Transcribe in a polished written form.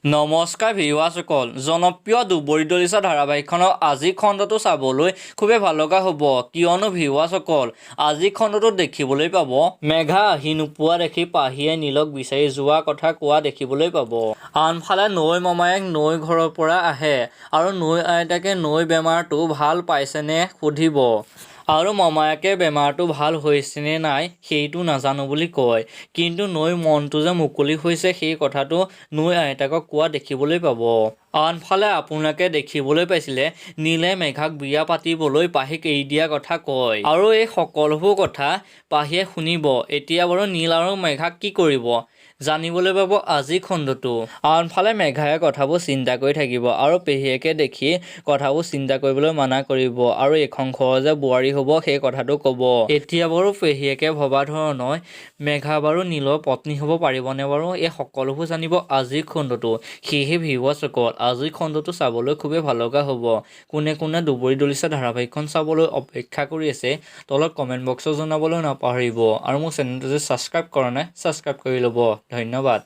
নমস্কাৰ ভিউৱাৰসকল, জনপ্ৰিয় দুবৰি দলিচা ধাৰাবাহিকখনৰ আজি খণ্ডটো চাবলৈ খুবেই ভাল লগা হ'ব, কিয়নো ভিউৱাৰসকল আজি খণ্ডটোত দেখিবলৈ পাব মেঘা আহি নোপোৱা দেখি পাহিয়ে নীলক বিচাৰি যোৱা কথা কোৱা দেখিবলৈ পাব। আনফালে নৈ মামায়েক নৈ ঘৰৰ পৰা আহে আৰু নৈ আইতাকে নৈ বেমাৰটো ভাল পাইছেনে সুধিব আৰু মামায়েকে বেমাৰটো ভাল হৈছেনে নাই সেইটো নাজানো বুলি কয়। কিন্তু নৈ মনটো যে মুকলি হৈছে সেই কথাটো নৈ আইতাকক কোৱা দেখিবলৈ পাব। আনফালে আপোনালোকে দেখিবলৈ পাইছিলে নীলে মেঘাক বিয়া পাতিবলৈ পাহিক এৰি দিয়া কথা কয় আৰু এই সকলোবোৰ কথা পাহিয়ে শুনিব। এতিয়া বাৰু নীল আৰু মেঘাক কি কৰিব জানিবলৈ পাব আজি খণ্ডটো। আনফালে মেঘায়ে কথাবোৰ চিন্তা কৰি থাকিব আৰু পেহীয়েকে দেখি কথাবোৰ চিন্তা কৰিবলৈ মানা কৰিব আৰু এইখন ঘৰৰ যে বোৱাৰী হ'ব সেই কথাটো ক'ব। এতিয়া বাৰু পেহীয়েকে ভবা ধৰণৰ মেঘা বাৰু নীলৰ পত্নী হ'ব পাৰিবনে বাৰু, এই সকলোবোৰ জানিব আজিৰ খণ্ডটো। সেয়েহে ভিউৱাৰসকল আজিৰ খণ্ডটো চাবলৈ খুবেই ভাল লগা হ'ব। কোনে কোনে দুবৰি দলিচা ধাৰাবাহিকখন চাবলৈ অপেক্ষা কৰি আছে তলত কমেণ্ট বক্সত জনাবলৈ নাপাহৰিব আৰু মোৰ চেনেলটো যে ছাবস্ক্ৰাইব কৰা নাই ছাবস্ক্ৰাইব কৰি ল'ব। ধন্যবাদ।